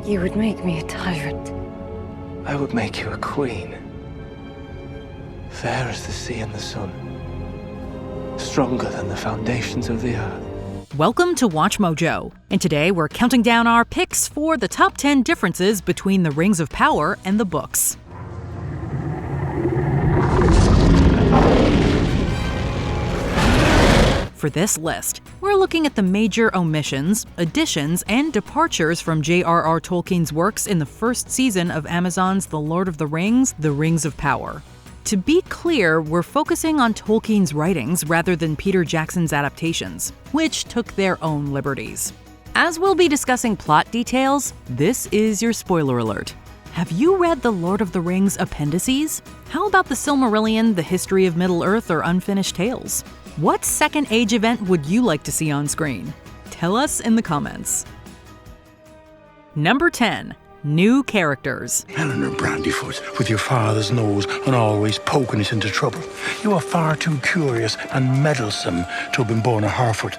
You would make me a tyrant. I would make you a queen. Fair as the sea and the sun. Stronger than the foundations of the earth. Welcome to WatchMojo, and today we're counting down our picks for the top 10 differences between the Rings of Power and the books. For this list, we're looking at the major omissions, additions, and departures from J.R.R. Tolkien's works in the first season of Amazon's The Lord of the Rings, The Rings of Power. To be clear, we're focusing on Tolkien's writings rather than Peter Jackson's adaptations, which took their own liberties. As we'll be discussing plot details, this is your spoiler alert. Have you read The Lord of the Rings appendices? How about the Silmarillion, the History of Middle-earth, or Unfinished Tales? What Second Age event would you like to see on screen? Tell us in the comments. Number 10. New characters. Eleanor Brandyfoot, with your father's nose and always poking us into trouble. You are far too curious and meddlesome to have been born a Harfoot.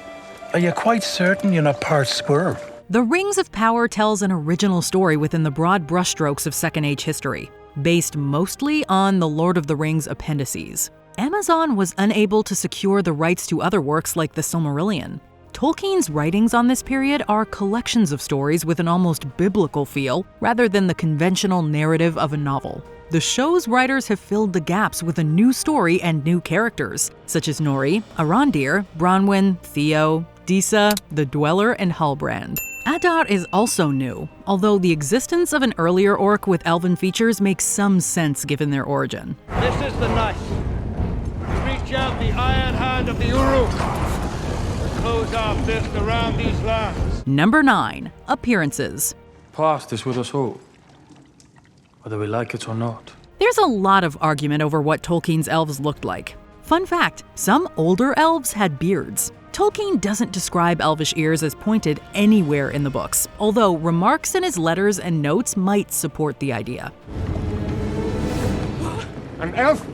Are you quite certain you're not part squirrel? The Rings of Power tells an original story within the broad brushstrokes of Second Age history, based mostly on the Lord of the Rings appendices. Amazon was unable to secure the rights to other works like the Silmarillion. Tolkien's writings on this period are collections of stories with an almost biblical feel, rather than the conventional narrative of a novel. The show's writers have filled the gaps with a new story and new characters, such as Nori, Arondir, Bronwyn, Theo, Disa, the Dweller, and Halbrand. Adar is also new, although the existence of an earlier orc with elven features makes some sense given their origin. This is the night. Reach out the iron hand of the Uruk. Close our fist around these lands. Number 9. Appearances. Past is with us all, whether we like it or not. There's a lot of argument over what Tolkien's elves looked like. Fun fact, some older elves had beards. Tolkien doesn't describe elvish ears as pointed anywhere in the books, although remarks in his letters and notes might support the idea. An elf?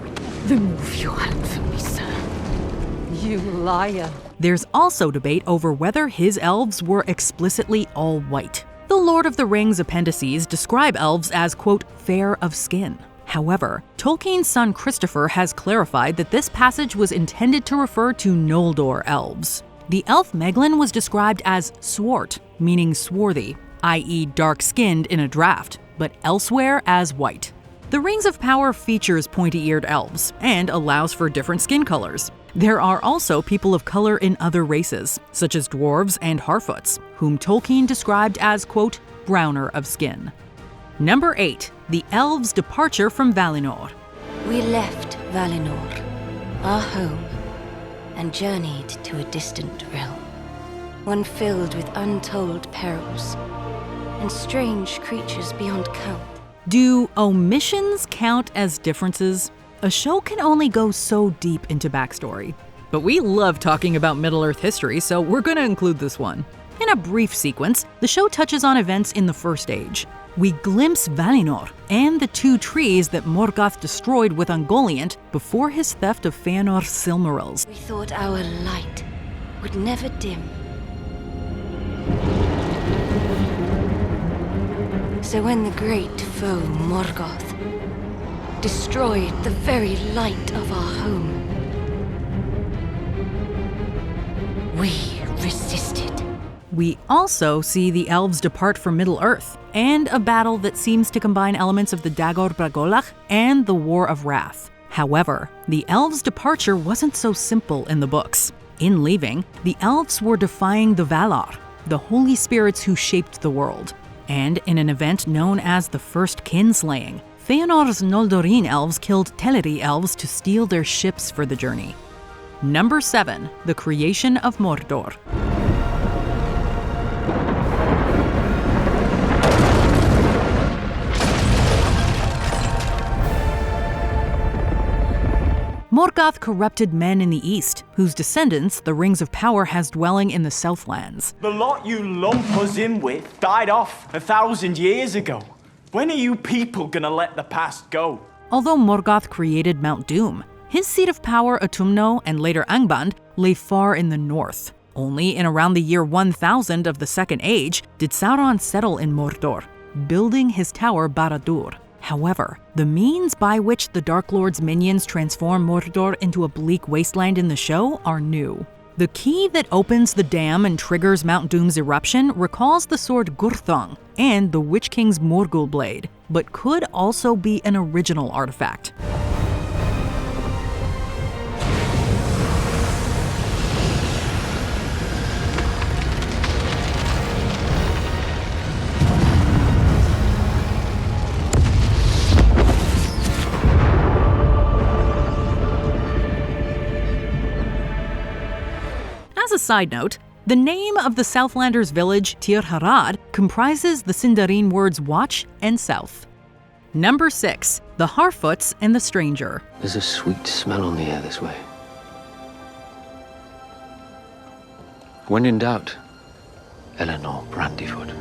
Remove your hand from me, sir. You liar. There's also debate over whether his elves were explicitly all white. The Lord of the Rings appendices describe elves as, quote, fair of skin. However, Tolkien's son Christopher has clarified that this passage was intended to refer to Noldor elves. The elf Meglin was described as swart, meaning swarthy, i.e. dark-skinned in a draft, but elsewhere as white. The Rings of Power features pointy-eared elves and allows for different skin colors. There are also people of color in other races, such as dwarves and Harfoots, whom Tolkien described as, quote, browner of skin. Number 8. The elves' departure from Valinor. We left Valinor, our home, and journeyed to a distant realm, one filled with untold perils and strange creatures beyond count. Do omissions count as differences? A show can only go so deep into backstory. But we love talking about Middle-earth history, so we're going to include this one. In a brief sequence, the show touches on events in the First Age. We glimpse Valinor and the 2 trees that Morgoth destroyed with Ungoliant before his theft of Feanor's Silmarils. We thought our light would never dim. So when the great foe Morgoth destroyed the very light of our home, we resisted. We also see the elves depart from Middle-earth, and a battle that seems to combine elements of the Dagor Bragolach and the War of Wrath. However, the elves' departure wasn't so simple in the books. In leaving, the elves were defying the Valar, the holy spirits who shaped the world. And in an event known as the First Kinslaying, Feanor's Noldorine elves killed Teleri elves to steal their ships for the journey. Number 7. The creation of Mordor. Morgoth corrupted men in the east, whose descendants the Rings of Power has dwelling in the Southlands. The lot you lump us in with died off 1,000 years ago. When are you people gonna let the past go? Although Morgoth created Mount Doom, his seat of power, Autumno, and later Angband, lay far in the north. Only in around the year 1000 of the Second Age did Sauron settle in Mordor. building his tower Barad-dûr. However, the means by which the Dark Lord's minions transform Mordor into a bleak wasteland in the show are new. The key that opens the dam and triggers Mount Doom's eruption recalls the sword Gurthang and the Witch King's Morgul blade, but could also be an original artifact. As a side note, the name of the Southlanders' village, j.r.r, comprises the Sindarin words watch and south. Number 6. The Harfoots and the Stranger. There's a sweet smell on the air this way. When in doubt, Eleanor Brandyfoot.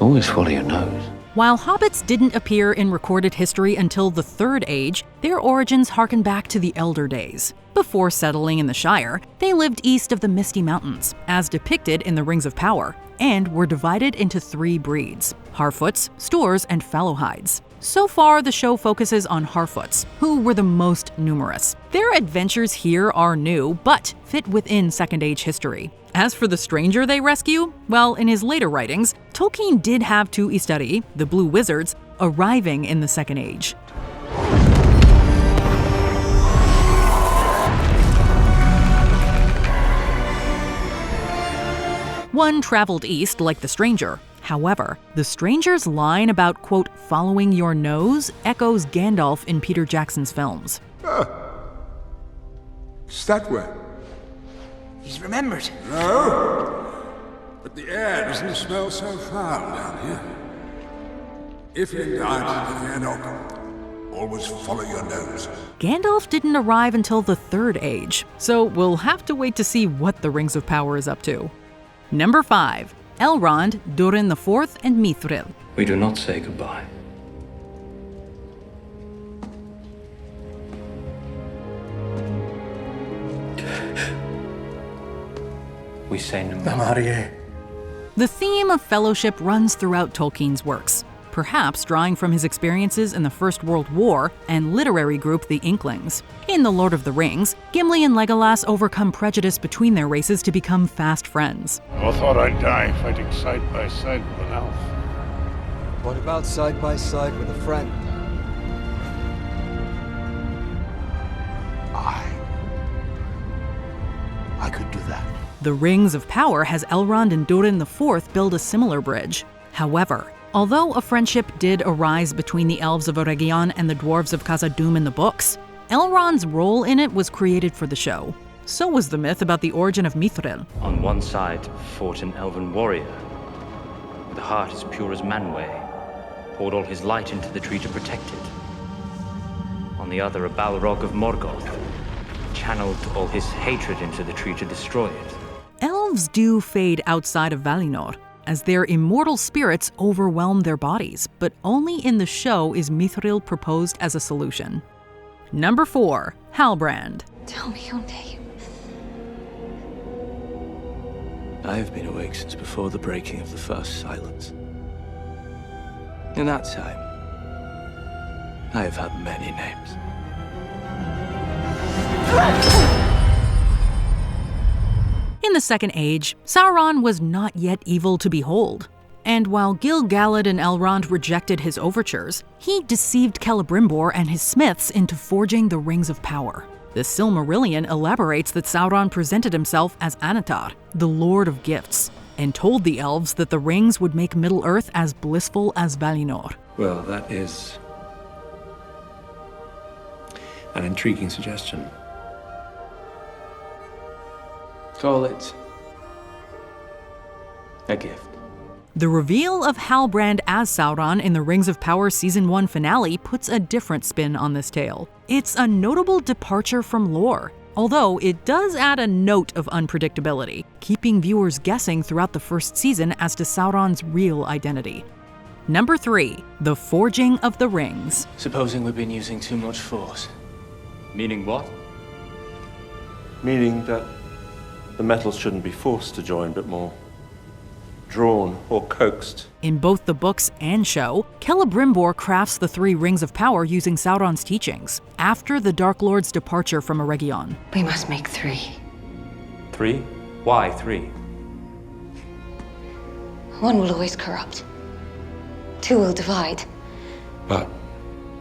Always follow your nose. While hobbits didn't appear in recorded history until the Third Age, their origins harken back to the Elder Days. Before settling in the Shire, they lived east of the Misty Mountains, as depicted in the Rings of Power, and were divided into 3 breeds: Harfoots, Stoors, and Fallowhides. So far, the show focuses on Harfoots, who were the most numerous. Their adventures here are new, but fit within Second Age history. As for the stranger they rescue, well, in his later writings, Tolkien did have 2 Istari, the Blue Wizards, arriving in the Second Age. One traveled east like the stranger. However, the stranger's line about, quote, following your nose echoes Gandalf in Peter Jackson's films. It's that way. He's remembered. No, but the air doesn't smell so foul down here. If in doubt, Enoch, always follow your nose. Gandalf didn't arrive until the Third Age, so we'll have to wait to see what the Rings of Power is up to. Number 5. Elrond, Durin IV, and Mithril. We do not say goodbye. We say no more. The theme of fellowship runs throughout Tolkien's works, perhaps drawing from his experiences in the First World War and literary group The Inklings. In The Lord of the Rings, Gimli and Legolas overcome prejudice between their races to become fast friends. I thought I'd die fighting side by side with an elf. What about side by side with a friend? I could do that. The Rings of Power has Elrond and Durin IV build a similar bridge. However, although a friendship did arise between the elves of Eregion and the dwarves of Khazad-dûm in the books, Elrond's role in it was created for the show. So was the myth about the origin of Mithril. On one side fought an elven warrior, with a heart as pure as Manwë, poured all his light into the tree to protect it. On the other, a Balrog of Morgoth channeled all his hatred into the tree to destroy it. Elves do fade outside of Valinor, as their immortal spirits overwhelm their bodies, but only in the show is Mithril proposed as a solution. Number 4. Halbrand. Tell me your name. I have been awake since before the breaking of the first silence. In that time, I have had many names. In the Second Age, Sauron was not yet evil to behold. And while Gil-galad and Elrond rejected his overtures, he deceived Celebrimbor and his smiths into forging the Rings of Power. The Silmarillion elaborates that Sauron presented himself as Anatar, the Lord of Gifts, and told the elves that the rings would make Middle-earth as blissful as Valinor. Well, that is an intriguing suggestion. Call it a gift. The reveal of Halbrand as Sauron in the Rings of Power Season 1 finale puts a different spin on this tale. It's a notable departure from lore, although it does add a note of unpredictability, keeping viewers guessing throughout the first season as to Sauron's real identity. Number 3. The Forging of the Rings. Supposing we've been using too much force. Meaning what? Meaning that the metals shouldn't be forced to join, but more drawn, or coaxed. In both the books and show, Celebrimbor crafts the 3 Rings of Power using Sauron's teachings, after the Dark Lord's departure from Eregion. We must make 3. 3? Why 3? 1 will always corrupt. 2 will divide. But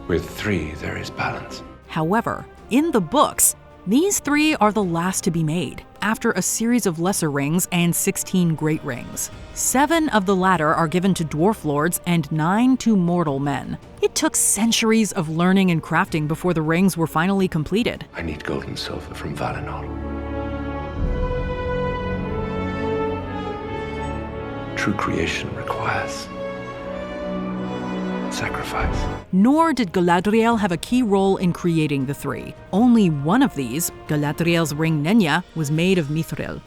with 3, there is balance. However, in the books, these 3 are the last to be made, after a series of lesser rings and 16 great rings. 7 of the latter are given to dwarf lords and 9 to mortal men. It took centuries of learning and crafting before the rings were finally completed. I need gold and silver from Valinor. True creation requires sacrifice. Nor did Galadriel have a key role in creating the 3. Only one of these, Galadriel's ring Nenya, was made of mithril.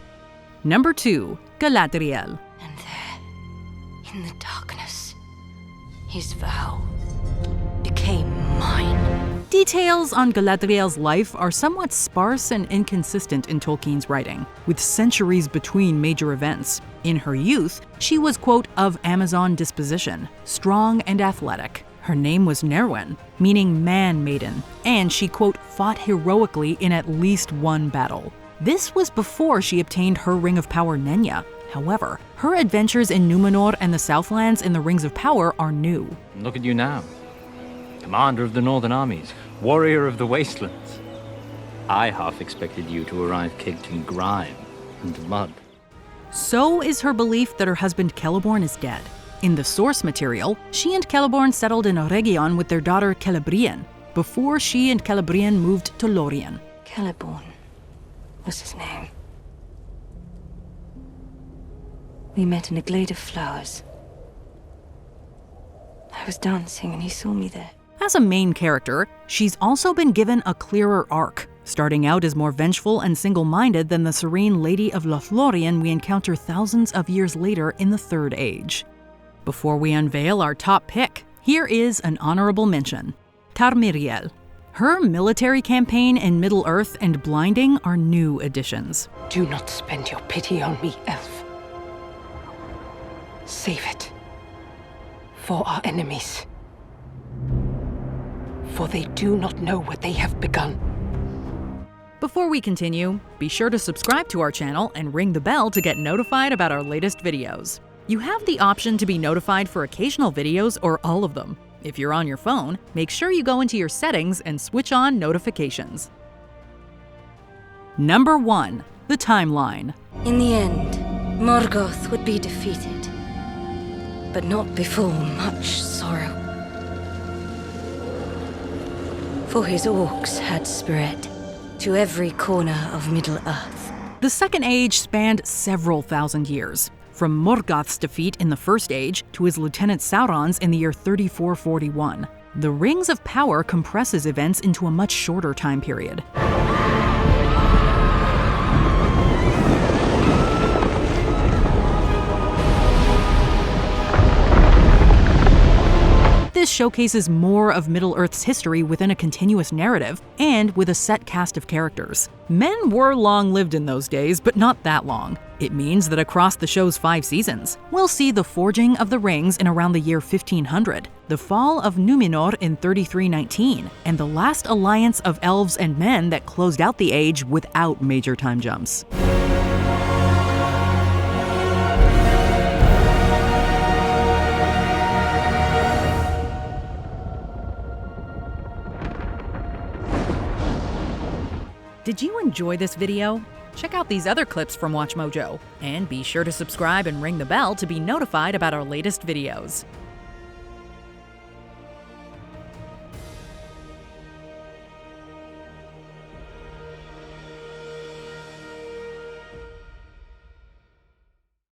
Number 2, Galadriel. And there, in the darkness, his vow became mine. Details on Galadriel's life are somewhat sparse and inconsistent in Tolkien's writing, with centuries between major events. In her youth, she was, quote, of Amazon disposition, strong and athletic. Her name was Nerwen, meaning man-maiden, and she, quote, fought heroically in at least 1 battle. This was before she obtained her Ring of Power Nenya. However, her adventures in Numenor and the Southlands in the Rings of Power are new. Look at you now. Commander of the Northern Armies, warrior of the Wastelands. I half expected you to arrive caked in grime and mud. So is her belief that her husband Celeborn is dead. In the source material, she and Celeborn settled in Eregion with their daughter Celebrian, before she and Celebrian moved to Lorien. Celeborn was his name. We met in a glade of flowers. I was dancing and he saw me there. As a main character, she's also been given a clearer arc, starting out as more vengeful and single-minded than the serene Lady of Lothlorien we encounter thousands of years later in the Third Age. Before we unveil our top pick, here is an honorable mention. Tarmiriel. Her military campaign in Middle-earth and Blinding are new additions. Do not spend your pity on me, elf. Save it for our enemies. For they do not know what they have begun. Before we continue, be sure to subscribe to our channel and ring the bell to get notified about our latest videos. You have the option to be notified for occasional videos or all of them. If you're on your phone, make sure you go into your settings and switch on notifications. Number 1, the timeline. In the end, Morgoth would be defeated, but not before much sorrow. For his orcs had spread to every corner of Middle-earth. The Second Age spanned several thousand years, from Morgoth's defeat in the First Age to his Lieutenant Sauron's in the year 3441. The Rings of Power compresses events into a much shorter time period. This showcases more of Middle-earth's history within a continuous narrative and with a set cast of characters. Men were long-lived in those days, but not that long. It means that across the show's 5 seasons, we'll see the forging of the rings in around the year 1500, the fall of Numenor in 3319, and the last alliance of elves and men that closed out the age without major time jumps. Did you enjoy this video? Check out these other clips from WatchMojo, and be sure to subscribe and ring the bell to be notified about our latest videos.